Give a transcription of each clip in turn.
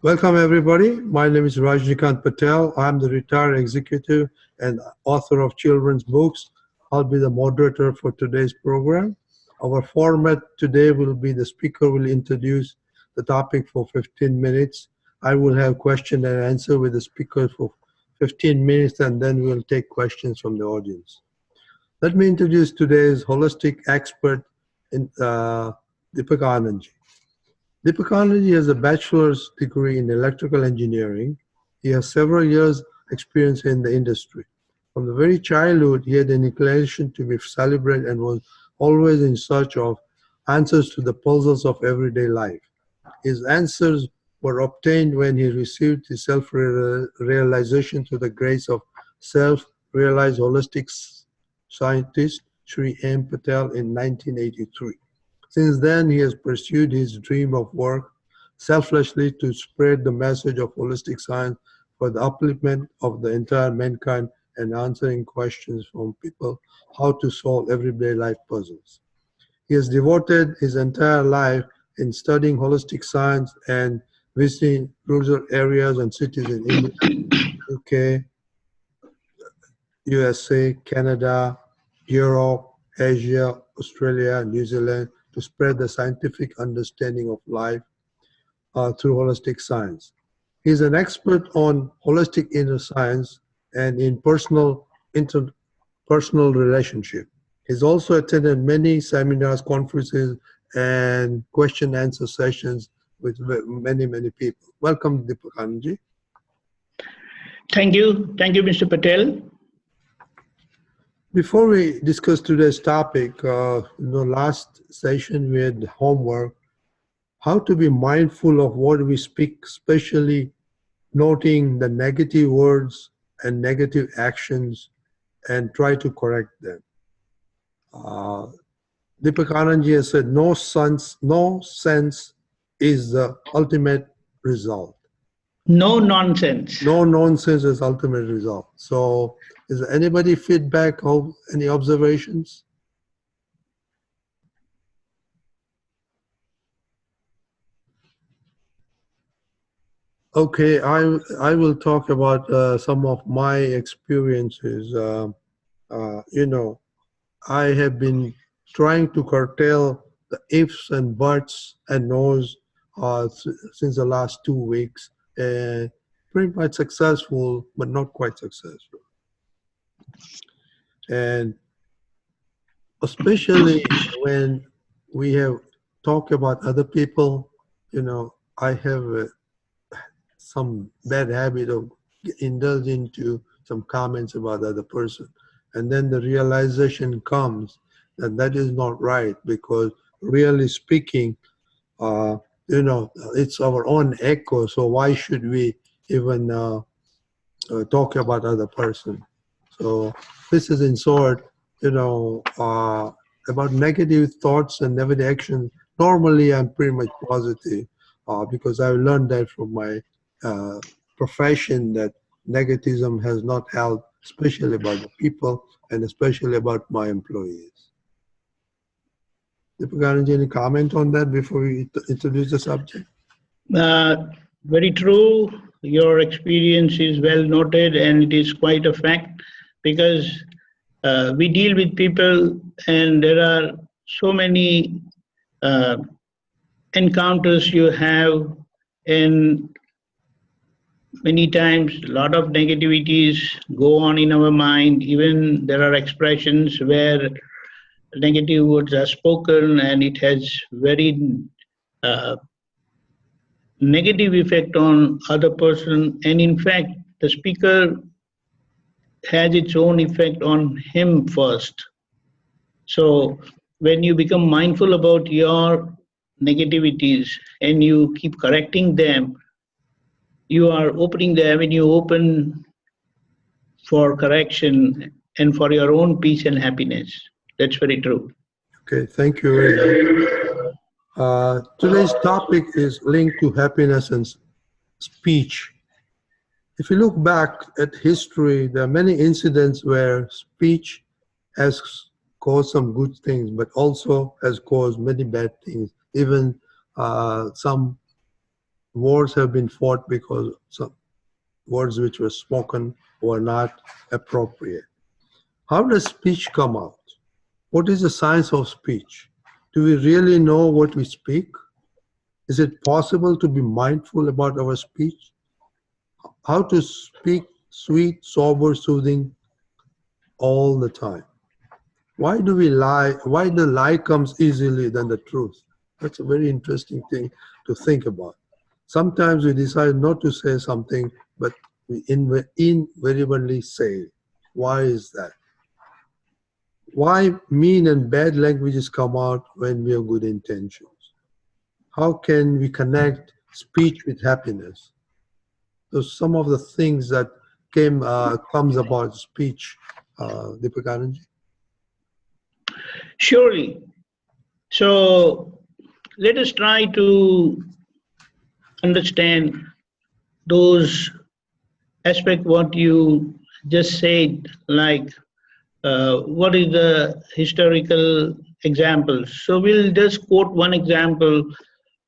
Welcome everybody. My name is Rajnikant Patel. I'm the retired executive and author of children's books. I'll be the moderator for today's program. Our format today will be the speaker will introduce the topic for 15 minutes. I will have question and answer with the speaker for 15 minutes, and then we'll take questions from the audience. Let me introduce today's holistic expert, Deepakanandji. Deepakanandji has a bachelor's degree in electrical engineering. He has several years experience in the industry. From the very childhood, he had an inclination to be celebrated and was always in search of answers to the puzzles of everyday life. His answers were obtained when he received his self-realization through the grace of self-realized holistic scientist Sri M. Patel in 1983. Since then, he has pursued his dream of work selflessly to spread the message of holistic science for the upliftment of the entire mankind and answering questions from people how to solve everyday life puzzles. He has devoted his entire life in studying holistic science and visiting rural areas and cities in India, UK, USA, Canada, Europe, Asia, Australia, New Zealand, to spread the scientific understanding of life through holistic science. He's an expert on holistic inner science and in interpersonal relationship. He's also attended many seminars, conferences, and question-answer sessions with many people. Welcome, Deepakanandji. Thank you, Mr. Patel. Before we discuss today's topic, in the last session we had homework, how to be mindful of what we speak, especially noting the negative words and negative actions and try to correct them. Deepakanandji has said, no sense is the ultimate result. No nonsense. No nonsense is ultimate result. So, is there anybody feedback or any observations? Okay, I will talk about some of my experiences. You know, I have been trying to curtail the ifs and buts and no's since the last 2 weeks, and pretty much successful, but not quite successful. And especially when we have talked about other people, you know, I have some bad habit of indulging into some comments about the other person. And then the realization comes that that is not right, because really speaking, you know, it's our own echo, so why should we even talk about other person? So this is in short, you know, about negative thoughts and negative action. Normally I'm pretty much positive because I've learned that from my profession, that negativism has not helped, especially about the people and especially about my employees. Deepakanandji, any comment on that before we introduce the subject? Very true. Your experience is well noted, and it is quite a fact, because we deal with people and there are so many encounters you have, and many times a lot of negativities go on in our mind. Even there are expressions where negative words are spoken and it has very negative effect on other person, and in fact the speaker has its own effect on him first. So when you become mindful about your negativities and you keep correcting them, you are opening the avenue open for correction and for your own peace and happiness. That's very true. Okay, thank you very much. Today's topic is linked to happiness and speech. If you look back at history, there are many incidents where speech has caused some good things, but also has caused many bad things. Even some wars have been fought because some words which were spoken were not appropriate. How does speech come out? What is the science of speech? Do we really know what we speak? Is it possible to be mindful about our speech? How to speak sweet, sober, soothing all the time? Why do we lie? Why the lie comes easily than the truth? That's a very interesting thing to think about. Sometimes we decide not to say something, but we invariably say it. Why is that? Why mean and bad languages come out when we have good intentions? How can we connect speech with happiness? So some of the things that comes about speech, Deepakanandji. Surely. So let us try to understand those aspects what you just said, like what is the historical examples. So we'll just quote one example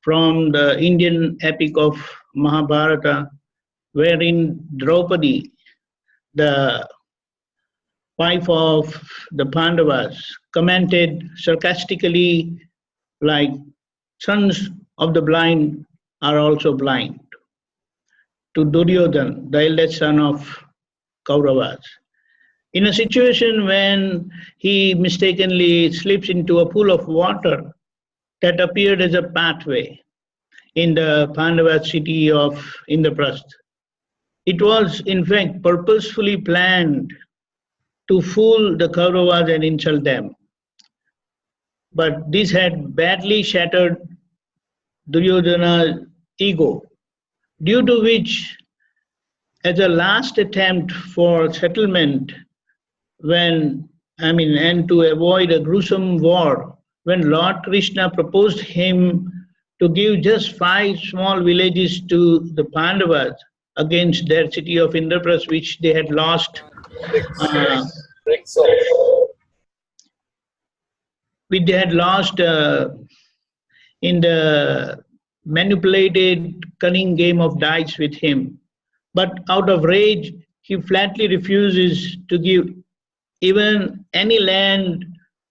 from the Indian epic of Mahabharata, wherein Draupadi, the wife of the Pandavas, commented sarcastically, like, sons of the blind are also blind, to Duryodhan, the eldest son of Kauravas. In a situation when he mistakenly slips into a pool of water that appeared as a pathway in the Pandava city of Indraprastha. It was, in fact, purposefully planned to fool the Kauravas and insult them. But this had badly shattered Duryodhana's ego, due to which, as a last attempt for settlement, and to avoid a gruesome war, when Lord Krishna proposed him to give just 5 small villages to the Pandavas against their city of Indraprastha, which they had lost, in the manipulated, cunning game of dice with him. But out of rage, he flatly refuses to give even any land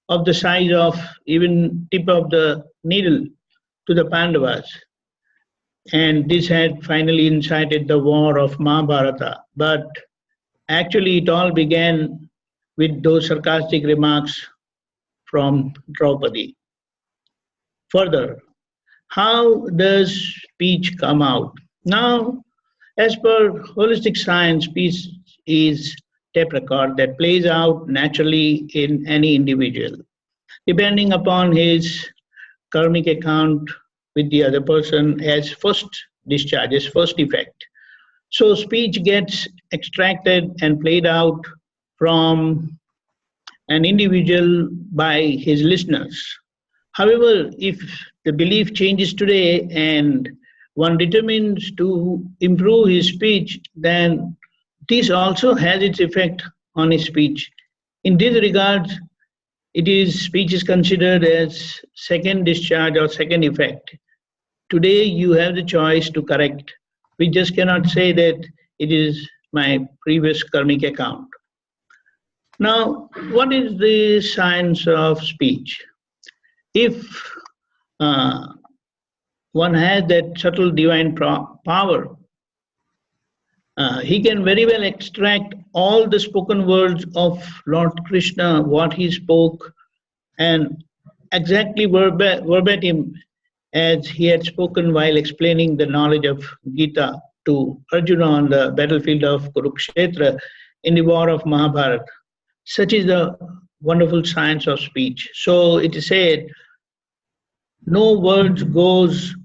of the size of even tip of the needle to the Pandavas. And this had finally incited the war of Mahabharata. But actually it all began with those sarcastic remarks from Draupadi. Further, how does speech come out? Now, as per holistic science, speech is tape record that plays out naturally in any individual, depending upon his karmic account with the other person as first discharge, as first effect. So speech gets extracted and played out from an individual by his listeners. However, if the belief changes today and one determines to improve his speech, then this also has its effect on his speech. In this regard, speech is considered as second discharge or second effect. Today you have the choice to correct. We just cannot say that it is my previous karmic account. Now, what is the science of speech? If one has that subtle divine power, he can very well extract all the spoken words of Lord Krishna, what he spoke, and exactly verbatim as he had spoken while explaining the knowledge of Gita to Arjuna on the battlefield of Kurukshetra in the war of Mahabharata. Such is the wonderful science of speech. So it is said, no words goes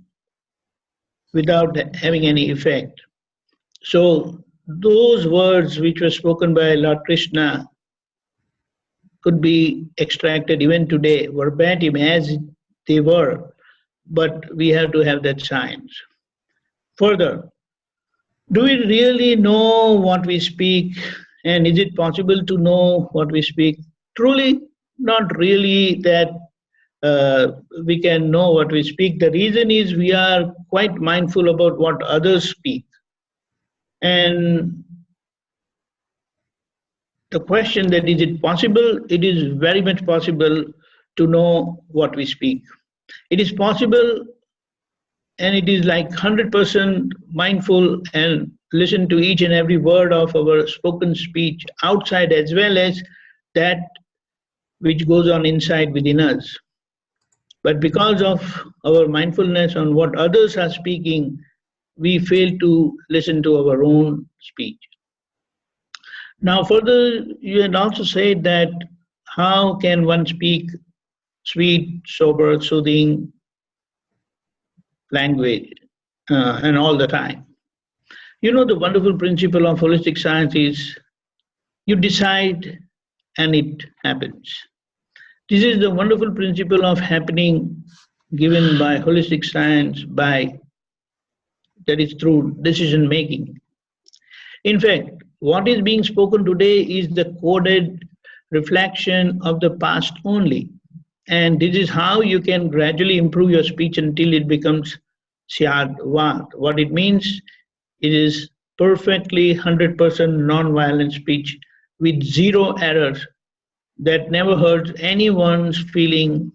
without having any effect. So those words which were spoken by Lord Krishna could be extracted even today, verbatim as they were, but we have to have that science. Further, do we really know what we speak, and is it possible to know what we speak? Truly, not really that we can know what we speak. The reason is we are quite mindful about what others speak. And the question that is it possible? It is very much possible to know what we speak. It is possible, and it is like 100% mindful and listen to each and every word of our spoken speech outside as well as that which goes on inside within us. But because of our mindfulness on what others are speaking, we fail to listen to our own speech. Now, further, you had also said that how can one speak sweet, sober, soothing language and all the time? You know, the wonderful principle of holistic science is you decide and it happens. This is the wonderful principle of happening given by holistic science, by that is through decision making. In fact, what is being spoken today is the coded reflection of the past only. And this is how you can gradually improve your speech until it becomes Syadwat. What it means, it is perfectly 100% non-violent speech with zero errors that never hurts anyone's feeling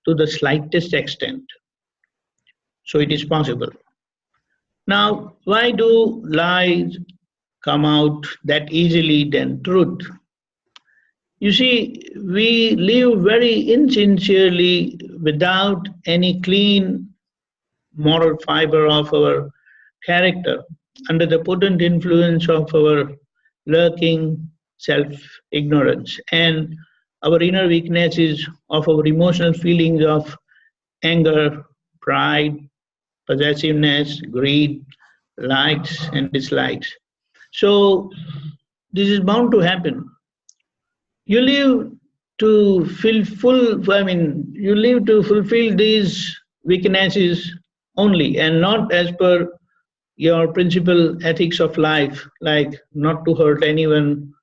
to the slightest extent. So it is possible. Now, why do lies come out that easily than truth? You see, we live very insincerely without any clean moral fiber of our character under the potent influence of our lurking self-ignorance and our inner weaknesses of our emotional feelings of anger, pride, possessiveness, greed, likes and dislikes. So this is bound to happen. You live to you live to fulfill these weaknesses only and not as per your principal ethics of life, like not to hurt anyone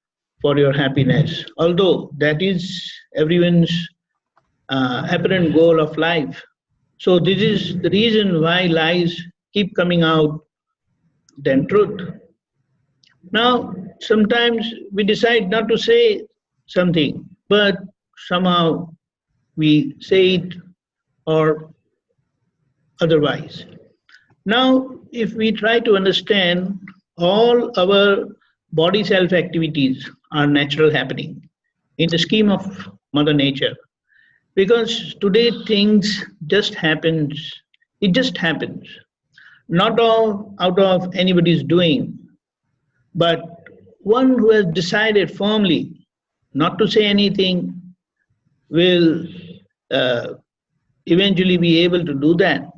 for your happiness. Although that is everyone's apparent goal of life. So this is the reason why lies keep coming out than truth. Now, sometimes we decide not to say something, but somehow we say it or otherwise. Now, if we try to understand all our body self activities are natural happening in the scheme of Mother Nature, because today things just happens, it just happens, not all out of anybody's doing, but one who has decided firmly not to say anything will eventually be able to do that.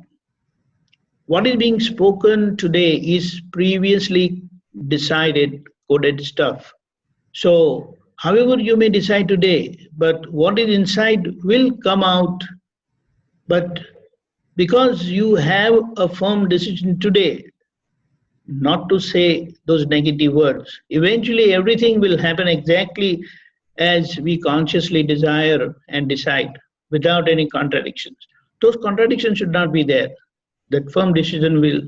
What is being spoken today is previously decided, coded stuff. So, however you may decide today, but what is inside will come out. But because you have a firm decision today not to say those negative words, eventually everything will happen exactly as we consciously desire and decide without any contradictions. Those contradictions should not be there. That firm decision will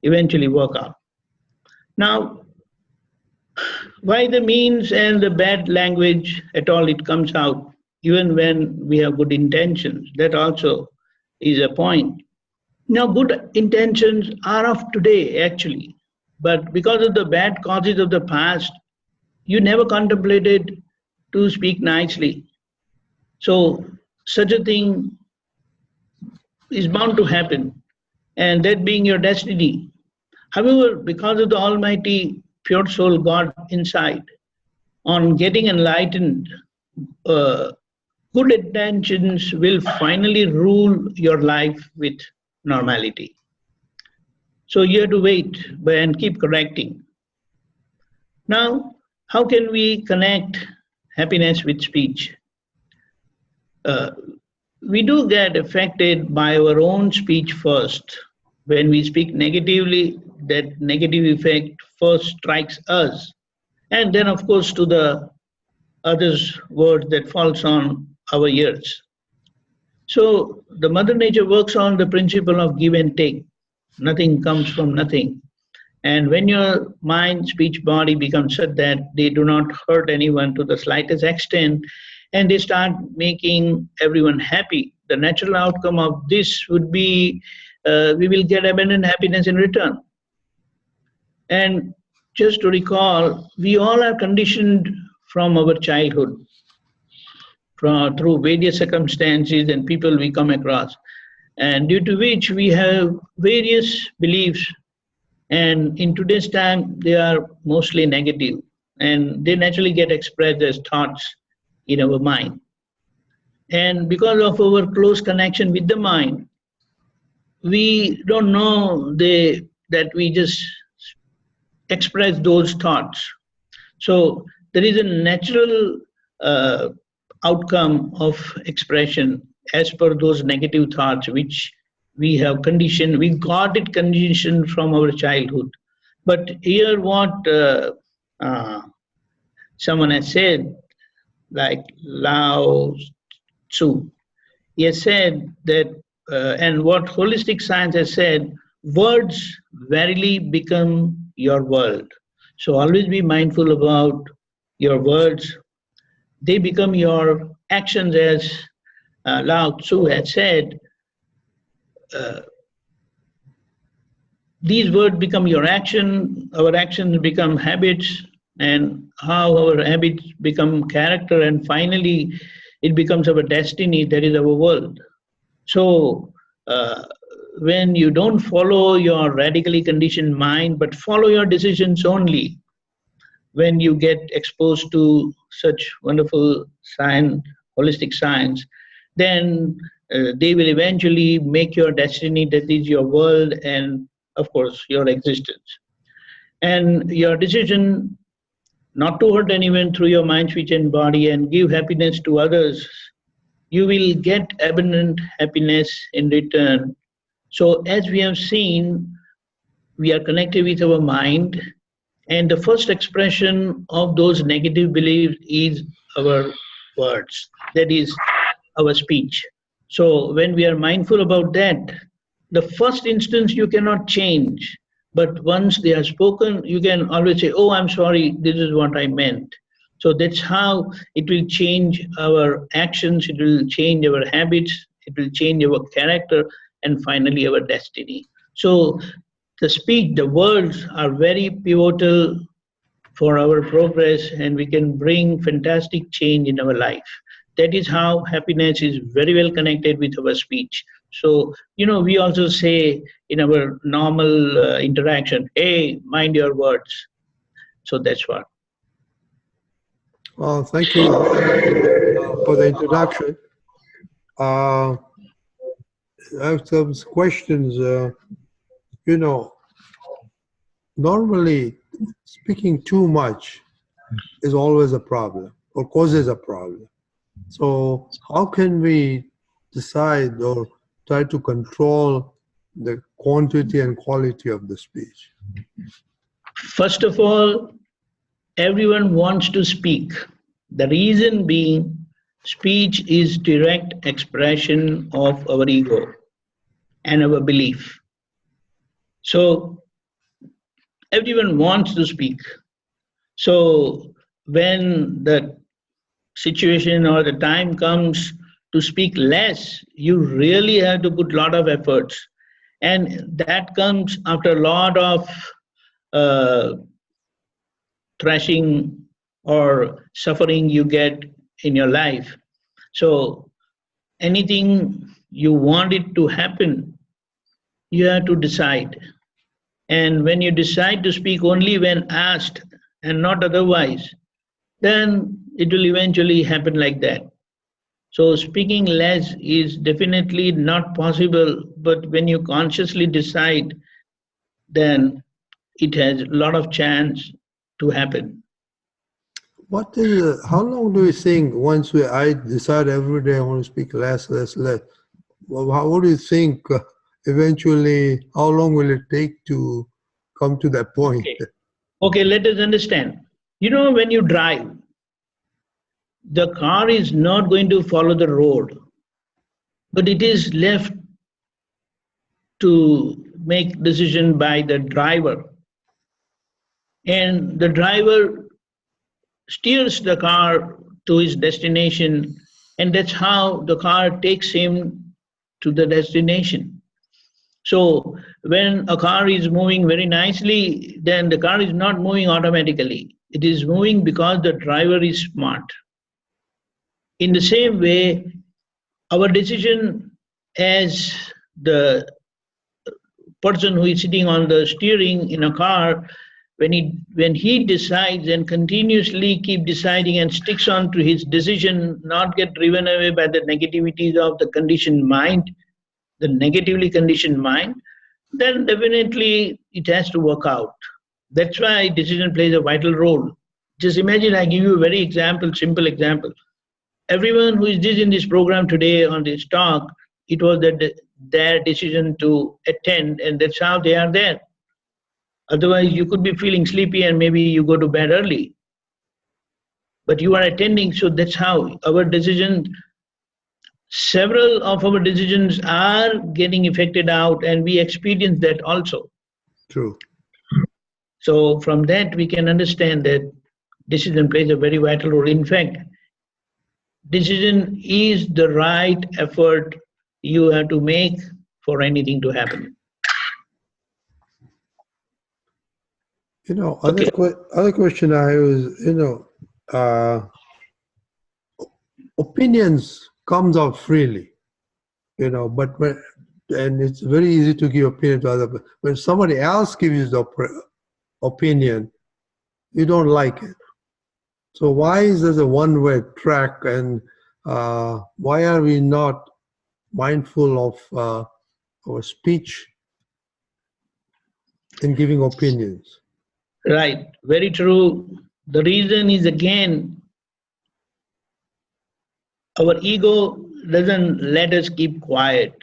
eventually work out. Now, why the means and the bad language at all it comes out, even when we have good intentions, that also is a point. Now, good intentions are of today actually, but because of the bad causes of the past, you never contemplated to speak nicely. So, such a thing is bound to happen, and that being your destiny. However, because of the Almighty pure soul God inside, on getting enlightened, good intentions will finally rule your life with normality. So you have to wait and keep correcting. Now, how can we connect happiness with speech? We do get affected by our own speech first. When we speak negatively, that negative effect first strikes us, and then of course to the others' words that falls on our ears. So the Mother Nature works on the principle of give and take. Nothing comes from nothing. And when your mind, speech, body becomes such that they do not hurt anyone to the slightest extent, and they start making everyone happy, the natural outcome of this would be we will get abundant happiness in return. And just to recall, we all are conditioned from our childhood through various circumstances and people we come across, and due to which we have various beliefs. And in today's time, they are mostly negative, and they naturally get expressed as thoughts in our mind. And because of our close connection with the mind, we don't know that we just express those thoughts. So there is a natural uh, outcome of expression as per those negative thoughts which we have conditioned, we got it conditioned from our childhood. But here what uh, someone has said, like Lao Tzu, he has said that, and what holistic science has said, words verily become your world. So always be mindful about your words. They become your actions, as Lao Tzu had said. Uh, these words become your action, our actions become habits, and how our habits become character, and finally it becomes our destiny, that is our world. So, when you don't follow your radically conditioned mind, but follow your decisions only, when you get exposed to such wonderful science, holistic science, then they will eventually make your destiny, that is your world, and of course your existence. And your decision not to hurt anyone through your mind, speech, and body, and give happiness to others, you will get abundant happiness in return. So, as we have seen, we are connected with our mind, and the first expression of those negative beliefs is our words, that is our speech. So, when we are mindful about that, the first instance you cannot change, but once they are spoken, you can always say, oh, I'm sorry, this is what I meant. So that's how it will change our actions, it will change our habits, it will change our character, and finally our destiny. So the speech, the words are very pivotal for our progress, and we can bring fantastic change in our life. That is how happiness is very well connected with our speech. So, we also say in our normal interaction, hey, mind your words. So that's what. Well, thank you for the introduction. I have some questions. Normally speaking too much is always a problem or causes a problem. So how can we decide or try to control the quantity and quality of the speech? First of all, everyone wants to speak. The reason being, speech is direct expression of our ego and our belief. So everyone wants to speak. So when the situation or the time comes to speak less, you really have to put a lot of efforts. And that comes after a lot of uh, thrashing or suffering you get in your life. So anything you want it to happen, you have to decide. And when you decide to speak only when asked and not otherwise, then it will eventually happen like that. So speaking less is definitely not possible, but when you consciously decide, then it has a lot of chance to happen. How long do you think once I decide every day I want to speak less, what do you think eventually, how long will it take to come to that point? Okay, let us understand. When you drive, the car is not going to follow the road. but it is left to make decision by the driver, and the driver steers the car to his destination, and that's how the car takes him to the destination. So when a car is moving very nicely, then the car is not moving automatically. It is moving because the driver is smart. In the same way, our decision as the person who is sitting on the steering in a car, when he decides and continuously keep deciding and sticks on to his decision, not get driven away by the negativities of the conditioned mind, the negatively conditioned mind, then definitely it has to work out. That's why decision plays a vital role. Just imagine, I give you a very simple example. Everyone who is in this program today on this talk, it was their decision to attend, and that's how they are there. Otherwise, you could be feeling sleepy and maybe you go to bed early. But you are attending, so that's how our decision, several of our decisions are getting affected out, and we experience that also. True. So from that, we can understand that decision plays a very vital role. In fact, decision is the right effort you have to make for anything to happen. Other question I have is, opinions comes out freely, but and it's very easy to give opinion to other people. When somebody else gives you the opinion, you don't like it. So why is there a one-way track, and why are we not mindful of our speech in giving opinions? Right, very true. The reason is, again, our ego doesn't let us keep quiet.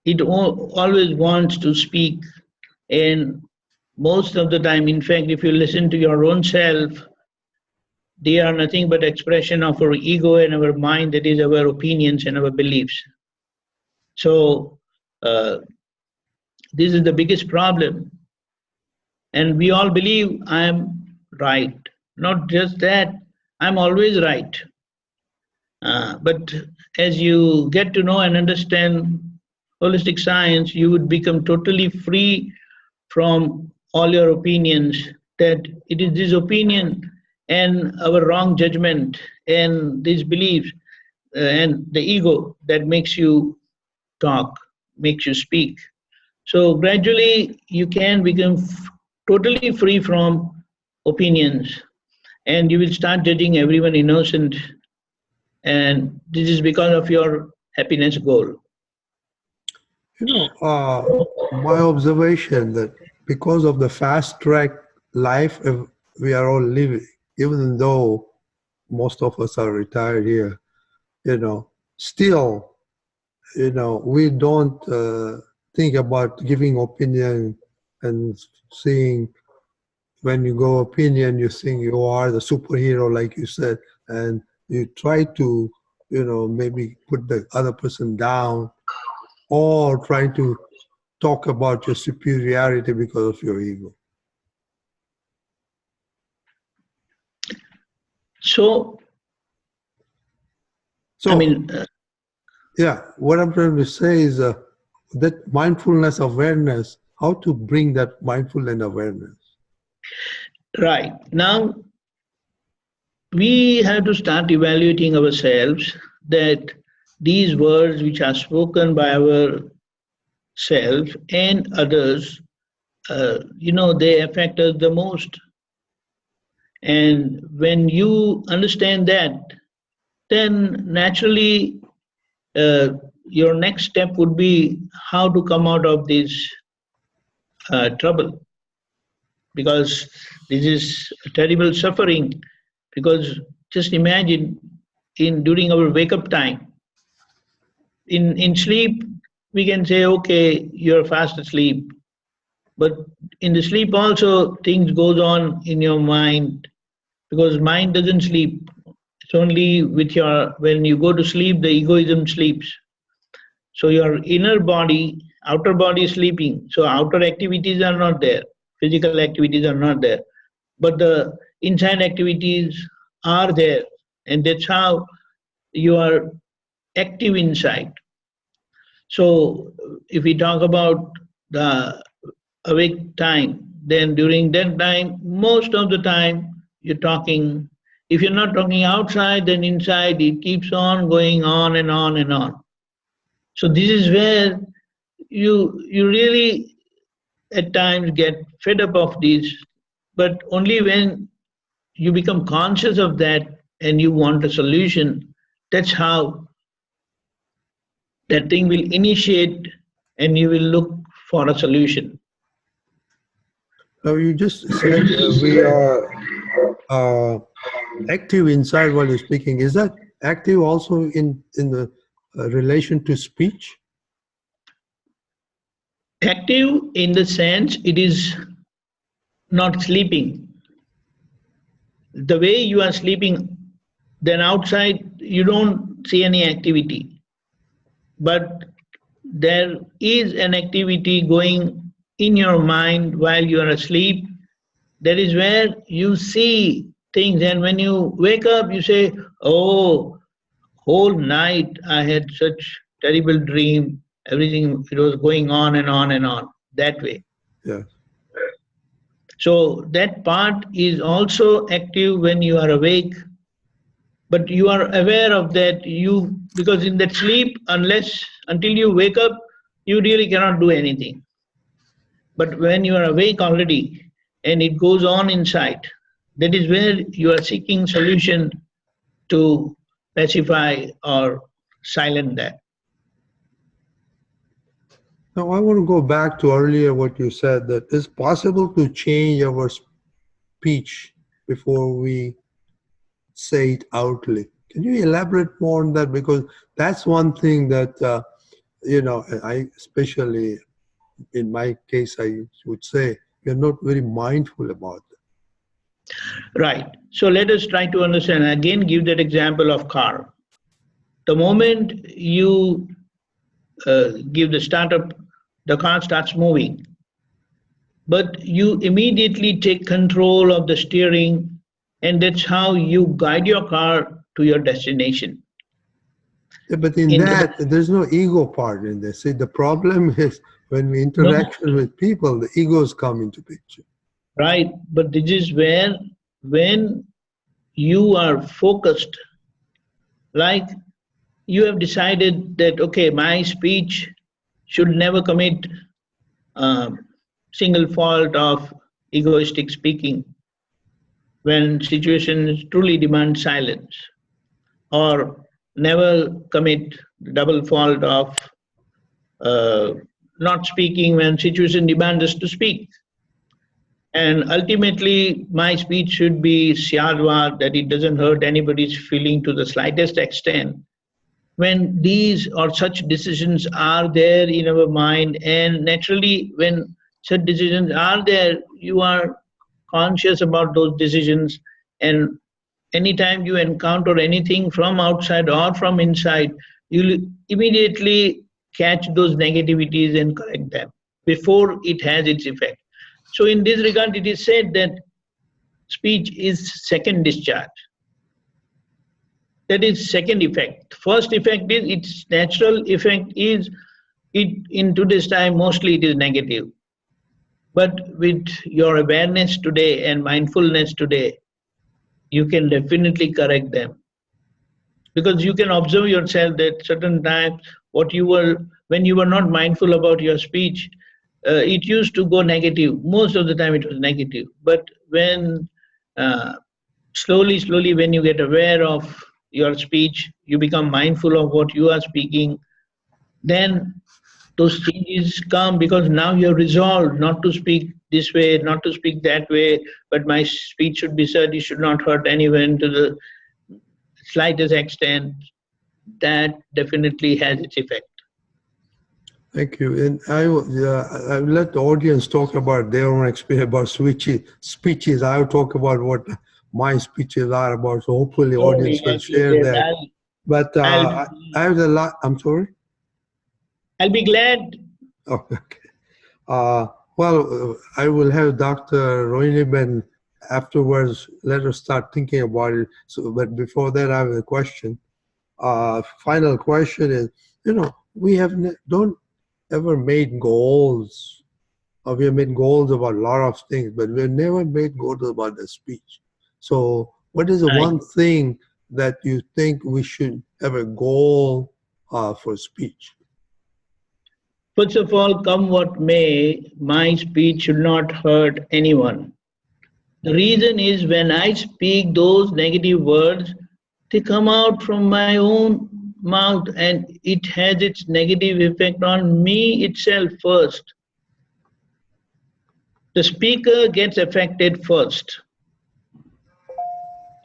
It always wants to speak, and most of the time, in fact, if you listen to your own self, they are nothing but expression of our ego and our mind, that is our opinions and our beliefs. So this is the biggest problem. And we all believe I am right. Not just that, I'm always right. But as you get to know and understand holistic science, you would become totally free from all your opinions, that it is this opinion and our wrong judgment and these beliefs and the ego that makes you talk, makes you speak. So gradually you can become totally free from opinions, and you will start judging everyone innocent, and this is because of your happiness goal. My observation that because of the fast track life we are all living, even though most of us are retired here, still, we don't think about giving opinion and seeing. When you go opinion, you think you are the superhero, like you said, and you try to, maybe put the other person down, or try to talk about your superiority because of your ego. So I mean, yeah, what I'm trying to say is that mindfulness awareness, how to bring that mindfulness awareness. Right. Now, we have to start evaluating ourselves, that these words which are spoken by our self and others, they affect us the most. And when you understand that, then naturally your next step would be how to come out of this trouble. Because this is a terrible suffering. Because just imagine, during our wake-up time, in sleep, we can say, okay, you're fast asleep. But in the sleep also, things goes on in your mind, because mind doesn't sleep. It's only when you go to sleep, the egoism sleeps. So your inner body, outer body is sleeping. So outer activities are not there. Physical activities are not there. But the inside activities are there. And that's how you are active inside. So if we talk about the awake time, then during that time, most of the time you're talking. If you're not talking outside, then inside it keeps on going on and on and on. So this is where you really at times get fed up of this, but only when you become conscious of that and you want a solution, that's how that thing will initiate and you will look for a solution. Now you just said we are active inside while you're speaking. Is that active also in the relation to speech? Active in the sense it is not sleeping. The way you are sleeping, then outside you don't see any activity. But there is an activity going in your mind while you are asleep. That is where you see things, and when you wake up, you say, "Oh, whole night I had such terrible dream. Everything it was going on and on and on." That way. Yeah. So that part is also active when you are awake, but you are aware of that. You because in that sleep, until you wake up, you really cannot do anything. But when you are awake already and it goes on inside, that is where you are seeking solution to pacify or silence that. Now I want to go back to earlier what you said, that it's possible to change our speech before we say it outly. Can you elaborate more on that? Because that's one thing that, I especially in my case, I would say we're not very mindful about that. Right. So let us try to understand. Again, give that example of car. The moment you give the startup, the car starts moving. But you immediately take control of the steering, and that's how you guide your car to your destination. Yeah, but there's no ego part in this. See, the problem is when we interact with people, the egos come into picture. Right, but this is where when you are focused, like you have decided that, okay, my speech should never commit single fault of egoistic speaking when situations truly demand silence, or never commit the double fault of not speaking when situation demands us to speak. And ultimately, my speech should be syadva, that it doesn't hurt anybody's feeling to the slightest extent. When these or such decisions are there in our mind, and naturally, when such decisions are there, you are conscious about those decisions, and anytime you encounter anything from outside or from inside, you'll immediately catch those negativities and correct them before it has its effect. So in this regard, it is said that speech is second discharge. That is second effect. First effect is its natural effect is it in today's time mostly it is negative. But with your awareness today and mindfulness today, you can definitely correct them. Because you can observe yourself that certain times when you were not mindful about your speech, it used to go negative. Most of the time it was negative. But when slowly when you get aware of your speech, you become mindful of what you are speaking, then those changes come because now you're resolved not to speak this way, not to speak that way, but my speech should be said, it should not hurt anyone to the slightest extent. That definitely has its effect. Thank you. And I will let the audience talk about their own experience about speeches. I will talk about what my speeches are about. So hopefully the audience will share that. But I have a lot. I'm sorry? I'll be glad. Oh, okay. I will have Dr. Rohini afterwards. Let us start thinking about it. So, but before that, I have a question. Final question is, we have don't ever made goals, or we have made goals about a lot of things, but we've never made goals about the speech. So, what is the Right. one thing that you think we should have a goal for speech? First of all, come what may, my speech should not hurt anyone. The reason is when I speak those negative words, they come out from my own mouth and it has its negative effect on me itself first. The speaker gets affected first.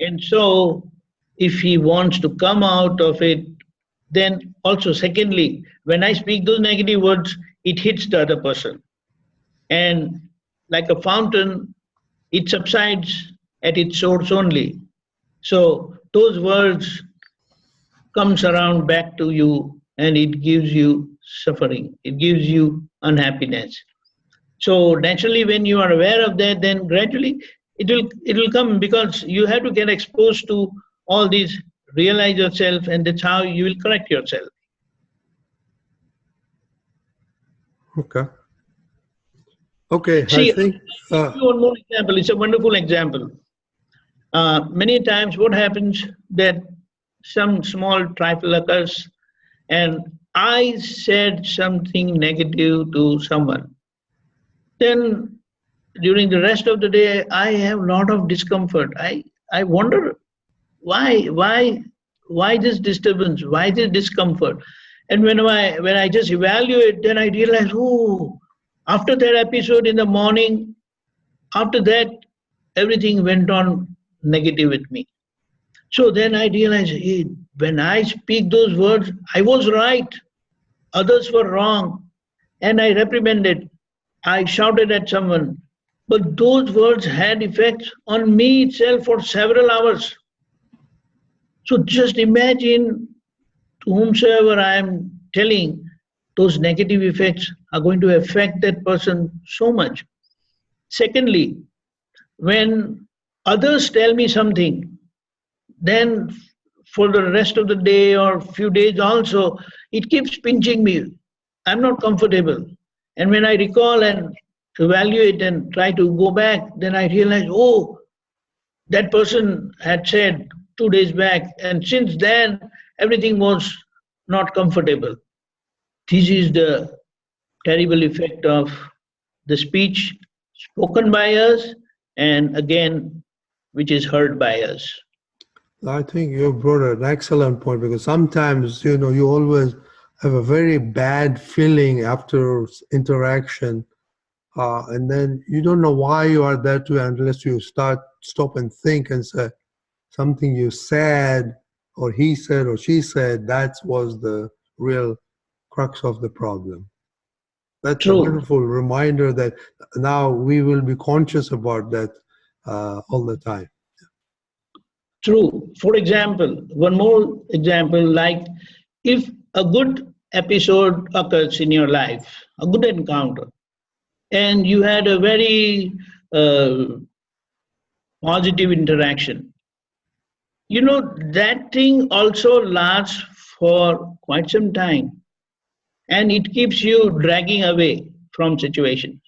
And so, if he wants to come out of it, then also, secondly, when I speak those negative words, it hits the other person. And like a fountain, it subsides at its source only. So, those words comes around back to you and it gives you suffering, it gives you unhappiness. So naturally, when you are aware of that, then gradually it will come, because you have to get exposed to all these, realize yourself, and that's how you will correct yourself. Okay. Okay, I See, think. I'll give you one more example. It's a wonderful example. Many times, what happens that some small trifle occurs, and I said something negative to someone. Then during the rest of the day, I have a lot of discomfort. I wonder why this disturbance, why this discomfort. And when I just evaluate, then I realize, oh, after that episode in the morning, after that, everything went on negative with me. So then I realized, hey, when I speak those words, I was right, others were wrong, and I reprimanded, I shouted at someone. But those words had effects on me itself for several hours. So just imagine, to whomsoever I am telling, those negative effects are going to affect that person so much. Secondly, when others tell me something, then for the rest of the day or few days also, it keeps pinching me. I'm not comfortable. And when I recall and evaluate and try to go back, then I realize, oh, that person had said 2 days back, and since then everything was not comfortable. This is the terrible effect of the speech spoken by us, and again, which is heard by us. I think you brought an excellent point, because sometimes, you always have a very bad feeling after interaction, and then you don't know why you are that way unless you stop and think and say something you said, or he said, or she said, that was the real crux of the problem. That's a True, wonderful reminder that now we will be conscious about that all the time. true. For example, one more example, like if a good episode occurs in your life, a good encounter, and you had a very uh, positive interaction, that thing also lasts for quite some time, and it keeps you dragging away from situations.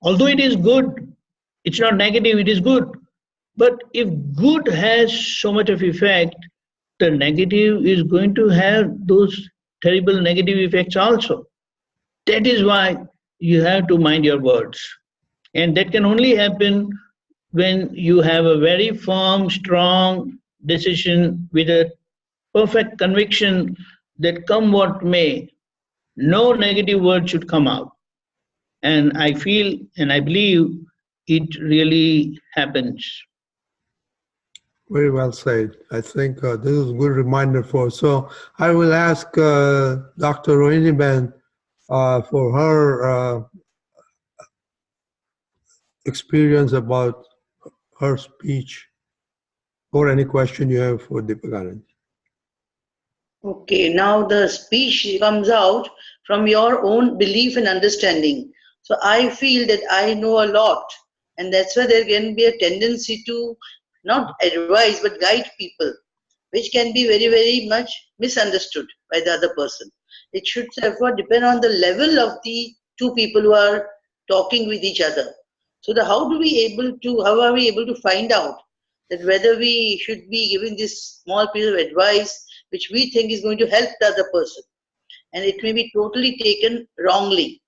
Although it is good, it's not negative, it is good. But if good has so much of effect, the negative is going to have those terrible negative effects also. That is why you have to mind your words. And that can only happen when you have a very firm, strong decision with a perfect conviction that come what may, no negative word should come out. And I feel and I believe it really happens. Very well said. I think this is a good reminder for us. So I will ask Dr. Rohini for her experience about her speech, or any question you have for Deepakanandji. Okay, now the speech comes out from your own belief and understanding. So I feel that I know a lot, and that's why there can be a tendency to not advise but guide people, which can be very, very much misunderstood by the other person. It should therefore depend on the level of the two people who are talking with each other. So how are we able to find out that whether we should be giving this small piece of advice which we think is going to help the other person, and it may be totally taken wrongly.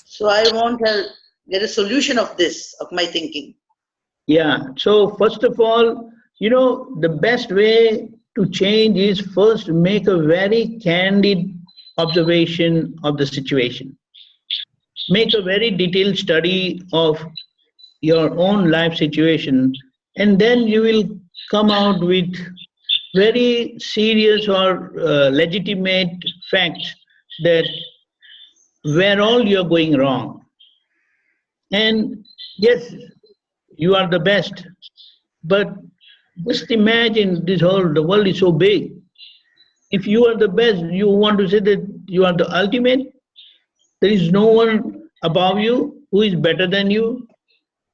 So I want to get a solution of this, of my thinking. Yeah. So first of all, the best way to change is first make a very candid observation of the situation. Make a very detailed study of your own life situation, and then you will come out with very serious or legitimate facts that where all you're going wrong. And yes, you are the best, but just imagine the world is so big. If you are the best, you want to say that you are the ultimate. There is no one above you who is better than you.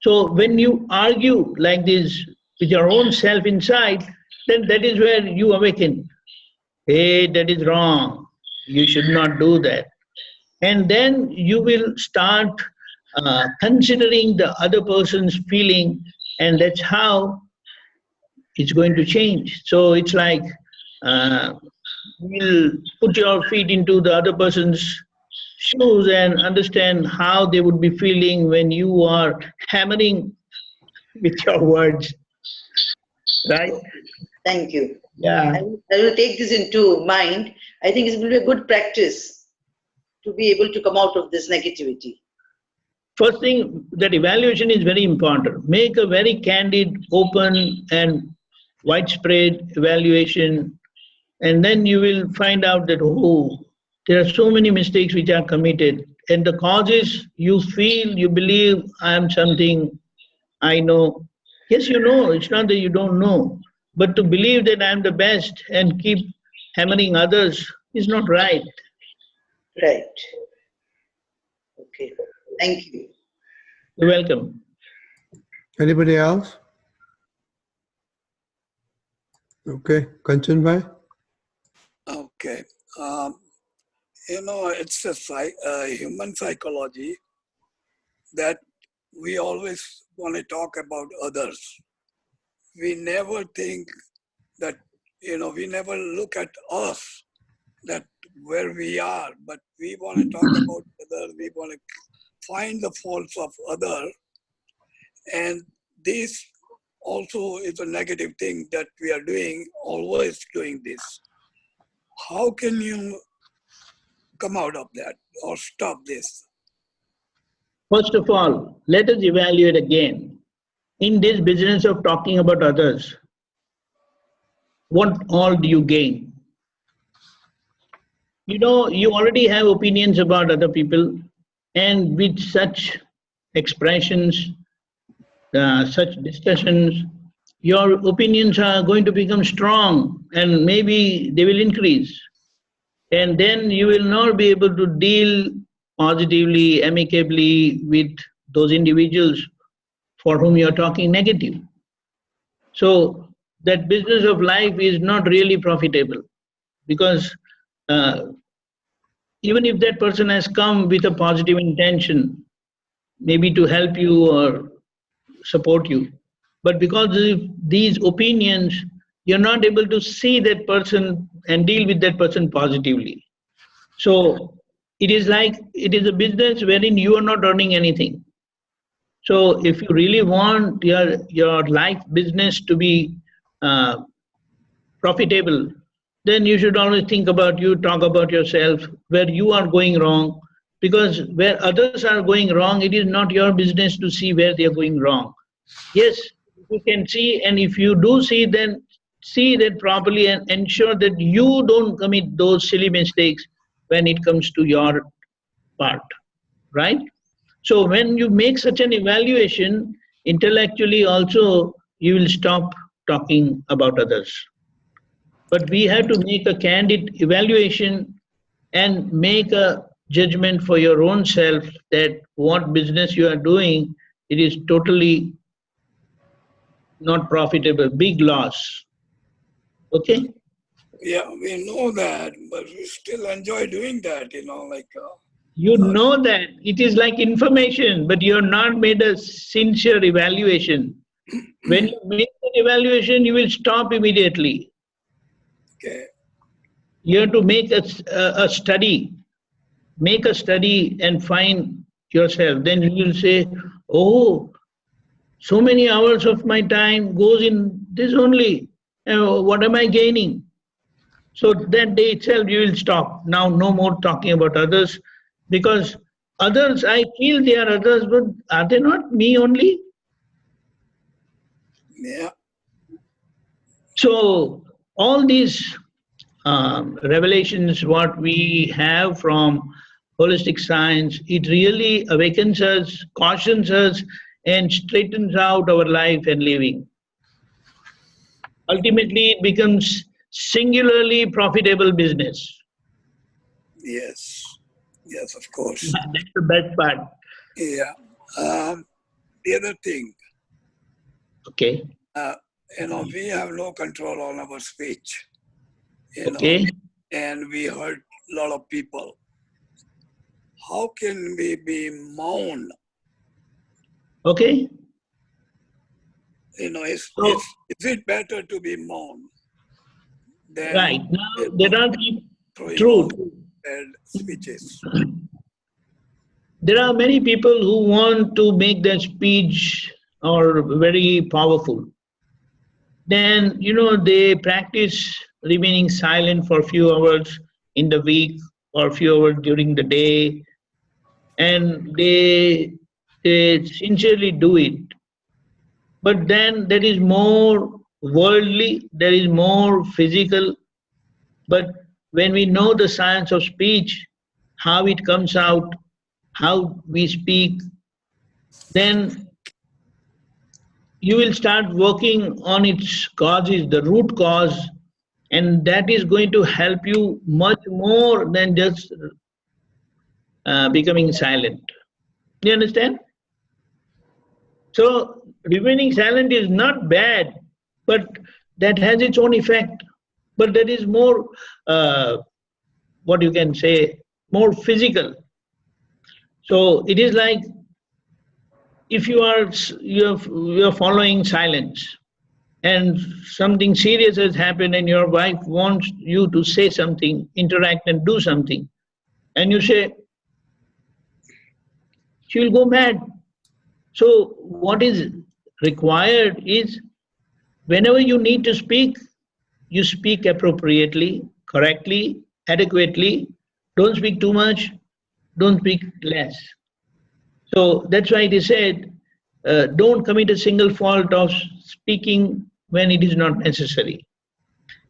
So when you argue like this with your own self inside, then that is where you awaken. Hey, that is wrong. You should not do that. And then you will start considering the other person's feeling, and that's how it's going to change. So it's like uh, you'll put your feet into the other person's shoes and understand how they would be feeling when you are hammering with your words, right? Thank you. Yeah. I will take this into mind. I think it's going to be a good practice to be able to come out of this negativity. First thing, that evaluation is very important. Make a very candid, open, and widespread evaluation, and then you will find out that, oh, there are so many mistakes which are committed. And the causes you feel, you believe, I am something, I know. Yes, you know, it's not that you don't know. But to believe that I am the best and keep hammering others is not right. Right. Okay. Thank you. You're welcome. Anybody else? Okay, Kanchan bhai. Okay. It's a human psychology that we always want to talk about others. We never think that, we never look at us, that where we are, but we want to talk about others. We want to find the faults of others. And this also is a negative thing that we are doing, always doing this. How can you come out of that or stop this? First of all, let us evaluate again. In this business of talking about others, what all do you gain? You already have opinions about other people, and with such expressions, such discussions, your opinions are going to become strong and maybe they will increase. And then you will not be able to deal positively, amicably with those individuals for whom you are talking negative. So that business of life is not really profitable, because uh, even if that person has come with a positive intention, maybe to help you or support you, but because of these opinions, you're not able to see that person and deal with that person positively. So it is a business wherein you are not earning anything. So if you really want your life business to be uh, profitable, then you should always think about you, talk about yourself, where you are going wrong. Because where others are going wrong, it is not your business to see where they are going wrong. Yes, you can see, and if you do see, then see that properly and ensure that you don't commit those silly mistakes when it comes to your part, right? So when you make such an evaluation, intellectually also you will stop talking about others. But we have to make a candid evaluation and make a judgment for your own self that what business you are doing, it is totally not profitable, big loss. Okay? Yeah, we know that, but we still enjoy doing that, You know that it is like information, but you have not made a sincere evaluation. When you make an evaluation, you will stop immediately. okay. You have to make a study. Make a study and find yourself. Then you will say, oh, so many hours of my time goes in this only. What am I gaining? So that day itself you will stop. Now no more talking about others, because others, I feel they are others, but are they not me only? Yeah. So all these revelations, what we have from holistic science, it really awakens us, cautions us, and straightens out our life and living. Ultimately, it becomes singularly profitable business. Yes. Yes, of course. That's the best part. Yeah. The other thing, Okay. we have no control on our speech, Okay. and we hurt a lot of people. How can we be mourn? Okay. Is it better to be mourn than Right. Now, there are people, throwing true. out bad speeches? There are many people who want to make their speech or very powerful. Then, they practice remaining silent for a few hours in the week or a few hours during the day, and they sincerely do it. But then there is more worldly, there is more physical. But when we know the science of speech, how it comes out, how we speak, then you will start working on its causes, the root cause, and that is going to help you much more than just becoming silent. You understand? So remaining silent is not bad, but that has its own effect. But that is more, what you can say, more physical. So it is like if you're following silence, and something serious has happened, and your wife wants you to say something, interact, and do something, and you say, she will go mad. So what is required is whenever you need to speak, you speak appropriately, correctly, adequately. Don't speak too much, don't speak less. So that's why it is said, don't commit a single fault of speaking when it is not necessary.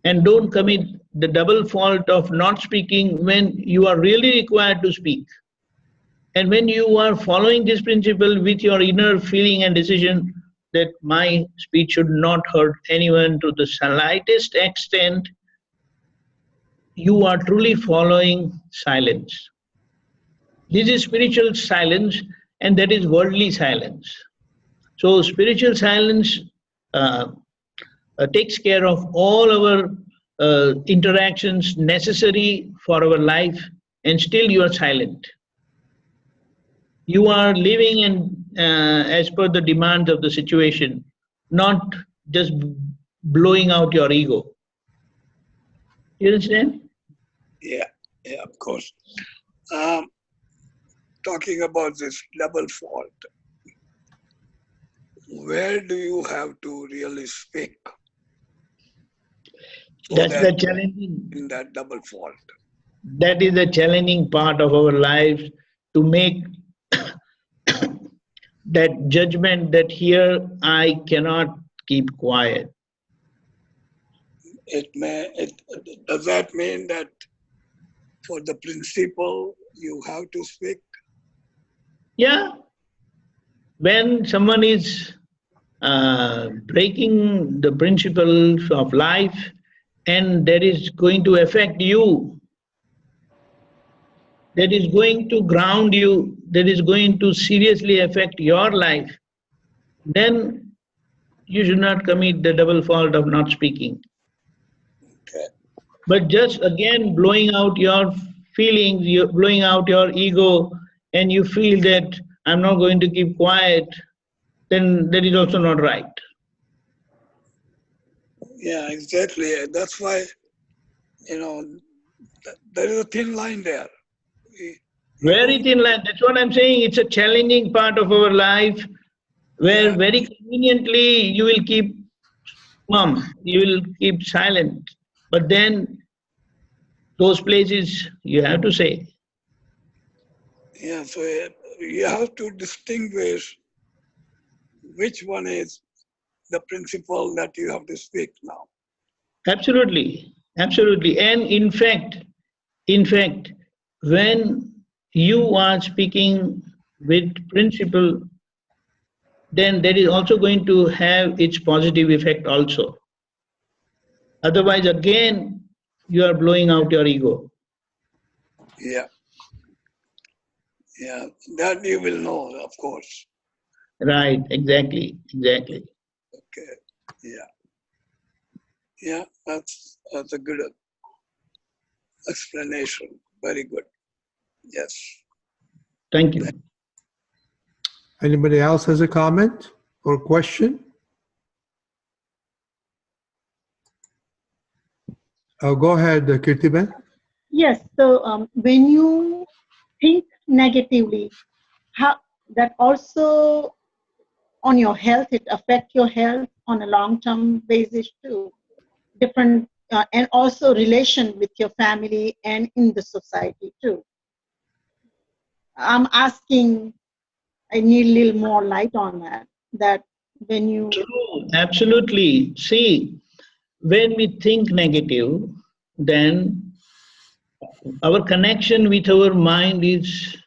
And don't commit the double fault of not speaking when you are really required to speak. And when you are following this principle with your inner feeling and decision that my speech should not hurt anyone to the slightest extent, you are truly following silence. This is spiritual silence, and that is worldly silence. So spiritual silence uh, takes care of all our interactions necessary for our life, and still you are silent. You are living as per the demands of the situation, not just blowing out your ego. You understand? Yeah, of course. Talking about this double fault, where do you have to really speak? So That's the challenging. In that double fault. That is the challenging part of our lives, to make that judgment that here I cannot keep quiet. Does that mean that for the principle you have to speak? Yeah. When someone is breaking the principles of life, and that is going to affect you, that is going to ground you, that is going to seriously affect your life, then you should not commit the double fault of not speaking. Okay. But just again blowing out your feelings, you're blowing out your ego, and you feel that I'm not going to keep quiet, then that is also not right. Yeah, exactly. That's why, there is a thin line there. You Very don't, thin line. That's what I'm saying. It's a challenging part of our life where yeah, very conveniently you will keep mum, you will keep silent. But then those places you have to say. yeah. So you have to distinguish which one is the principle that you have to speak now. Absolutely. Absolutely. And in fact, when you are speaking with principle, then that is also going to have its positive effect also. Otherwise, again, you are blowing out your ego. Yeah, yeah. That you will know, of course. Right, exactly. Okay. Yeah, yeah. That's a good explanation. Very good. Yes. Thank you. Anybody else has a comment or question? Go ahead, Kirtiben. Yes. So when you think negatively, how that also on your health, it affect your health on a long-term basis too. Different and also relation with your family and in the society too. I'm asking. I need a little more light on that. That when you True, absolutely. See, when we think negative, then our connection with our mind is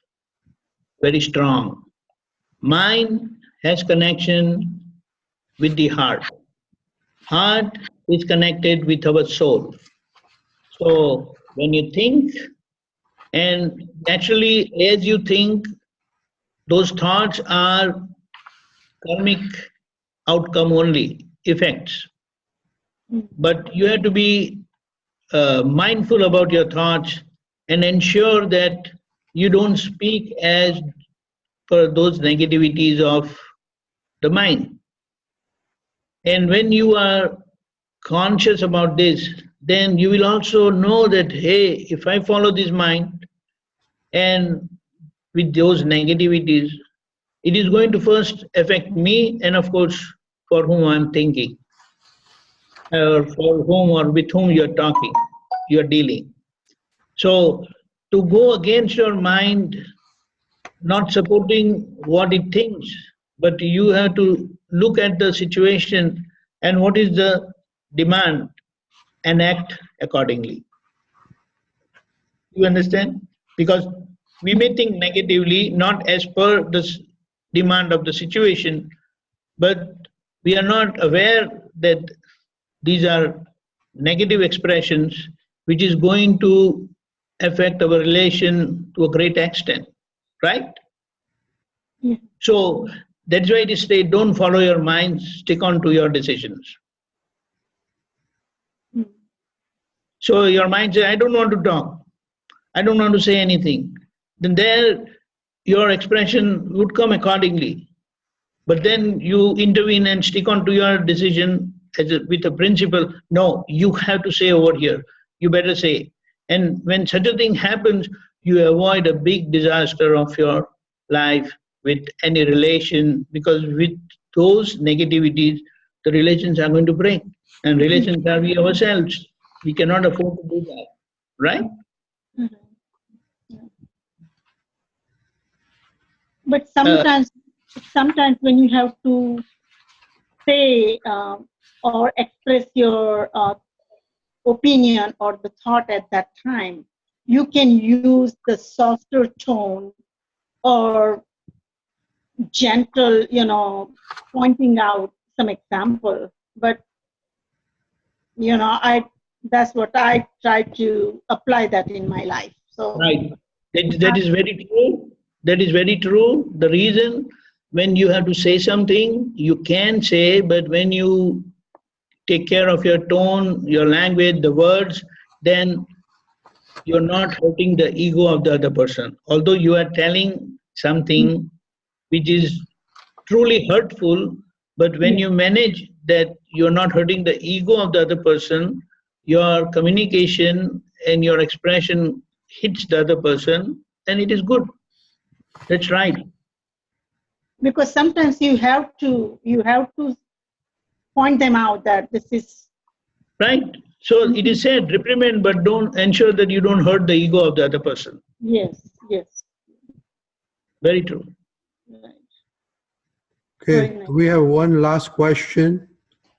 very strong. Mind has connection with the heart. Heart is connected with our soul. So when you think, and naturally, as you think, those thoughts are karmic outcome only, effects. But you have to be mindful about your thoughts and ensure that you don't speak as per those negativities of the mind. And when you are conscious about this, then you will also know that, hey, if I follow this mind and with those negativities, it is going to first affect me and, of course, for whom I'm thinking, or for whom or with whom you're talking, you're dealing. So, to go against your mind, not supporting what it thinks, but you have to look at the situation and what is the demand and act accordingly. You understand? Because we may think negatively, not as per the demand of the situation, but we are not aware that these are negative expressions which is going to affect our relation to a great extent, right? yeah. So that's why it is said, don't follow your mind, stick on to your decisions. Mm. So your mind says, I don't want to talk, I don't want to say anything. Then there your expression would come accordingly. But then you intervene and stick on to your decision with a principle, no, you have to say over here, you better say. And when such a thing happens, you avoid a big disaster of your life with any relation, because with those negativities, the relations are going to break. And relations are we ourselves. We cannot afford to do that, right? Mhm. Yeah. But Uh, sometimes when you have to say or express your opinion or the thought at that time, you can use the softer tone or gentle, pointing out some example. But I that's what I try to apply that in my life. So right. That is very true. That is very true. The reason when you have to say something, you can say, but when you take care of your tone, your language, the words, then you're not hurting the ego of the other person. Although you are telling something which is truly hurtful, but when Yeah. you manage that you're not hurting the ego of the other person, your communication and your expression hits the other person, then it is good. That's right. Because sometimes you have to point them out that this is. Right? So it is said, reprimand, but don't ensure that you don't hurt the ego of the other person. Yes, yes. Very true. Right. Very Okay, nice. we have one last question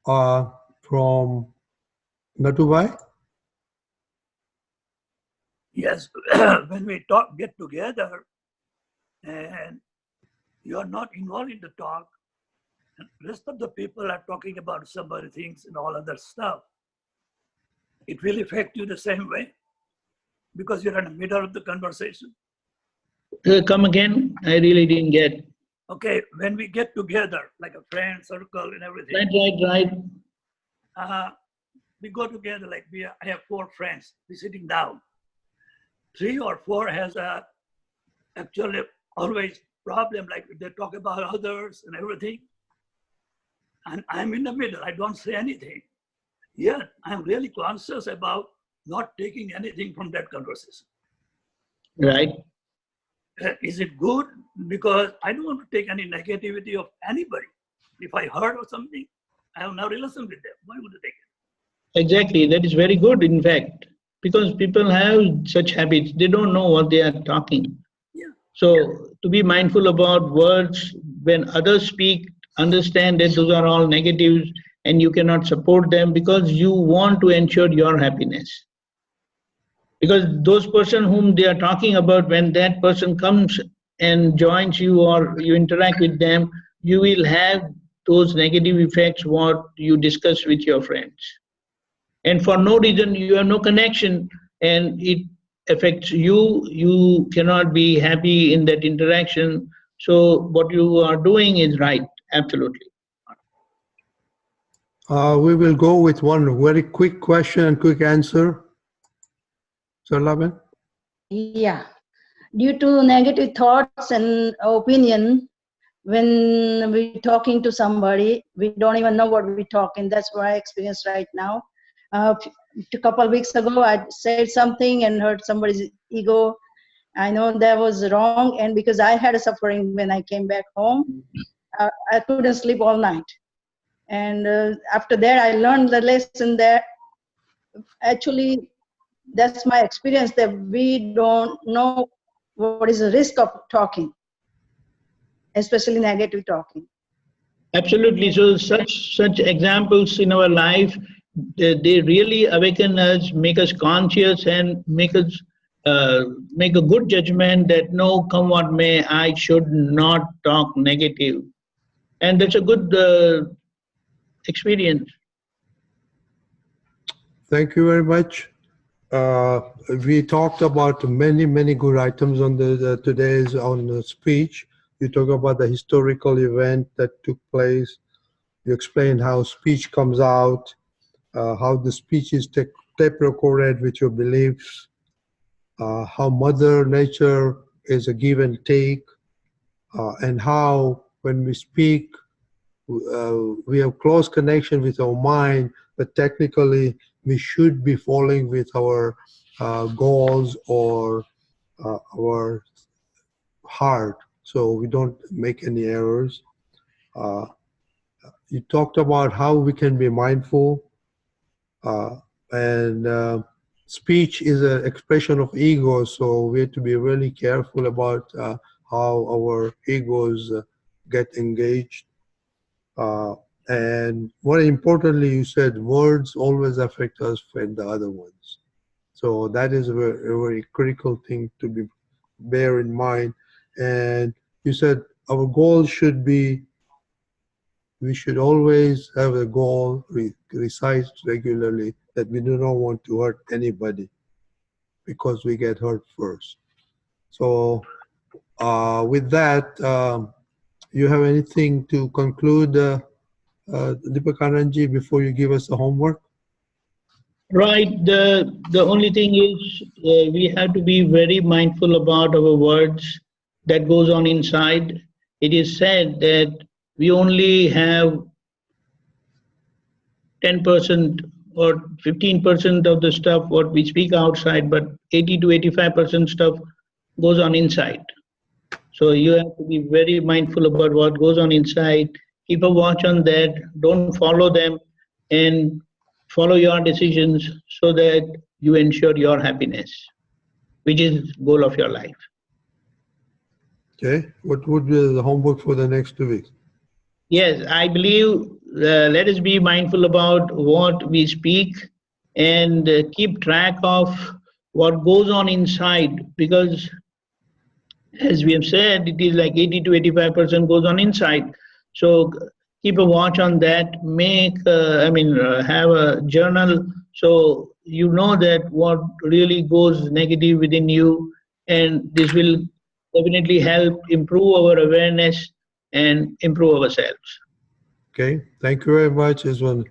from Natubai. Yes, when we get together and you are not involved in the talk, and rest of the people are talking about some other things and all other stuff, it will affect you the same way because you're in the middle of the conversation. Come again? I really didn't get. Okay, when we get together, like a friend circle and everything, Right. we go together like I have 4 friends. We're sitting down. 3 or 4 has actually always problem, like they talk about others and everything. And I'm in the middle. I don't say anything. Yet I'm really conscious about not taking anything from that conversation. Right. Is it good? Because I don't want to take any negativity of anybody. If I heard or something, I have no relation with them. Why would I take it? Exactly. That is very good, in fact, because people have such habits. They don't know what they are talking. Yeah. So to be mindful about words when others speak, understand that those are all negatives and you cannot support them because you want to ensure your happiness. Because those person whom they are talking about, when that person comes and joins you or you interact with them, you will have those negative effects what you discuss with your friends. And for no reason you have no connection and it affects you, you cannot be happy in that interaction. So what you are doing is right, absolutely. We will go with one very quick question and quick answer. Sarlaben? Yeah. Due to negative thoughts and opinion, when we're talking to somebody, we don't even know what we're talking. That's what I experience right now. A couple of weeks ago, I said something and hurt somebody's ego. I know that was wrong, and because I had a suffering when I came back home, I couldn't sleep all night. And after that, I learned the lesson that actually that's my experience, that we don't know what is the risk of talking, especially negative talking. Absolutely. So such examples in our life, they really awaken us, make us conscious, and make us make a good judgment that no, come what may, I should not talk negative, and that's a good experience. Thank you very much. We talked about many good items on the today's on the speech. You talk about the historical event that took place. You explained how speech comes out, how the speech is tape recorded with your beliefs, how Mother Nature is a give and take, and how when we speak, we have close connection with our mind, but technically we should be following with our goals or our heart, so we don't make any errors. You talked about how we can be mindful, and speech is an expression of ego, so we have to be really careful about how our egos get engaged. And more importantly, you said words always affect us and the other ones. So that is a very critical thing to be bear in mind. And you said our goal should be, we should always have a goal, recite regularly, that we do not want to hurt anybody because we get hurt first. So with that, you have anything to conclude, Deepakanandji, before you give us the homework? Right. The only thing is we have to be very mindful about our words that goes on inside. It is said that we only have 10% or 15% of the stuff what we speak outside, but 80 to 85% stuff goes on inside. So you have to be very mindful about what goes on inside. Keep a watch on that. Don't follow them, and follow your decisions so that you ensure your happiness, which is goal of your life. Okay. What would be the homework for the next 2 weeks? Yes, I believe let us be mindful about what we speak and keep track of what goes on inside, because as we have said, it is like 80 to 85% goes on inside. So keep a watch on that. Make, have a journal so you know that what really goes negative within you, and this will definitely help improve our awareness and improve ourselves. Okay. Thank you very much. It's an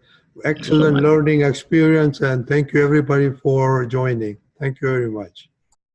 Thank you so excellent much. learning experience, and thank you everybody for joining. Thank you very much.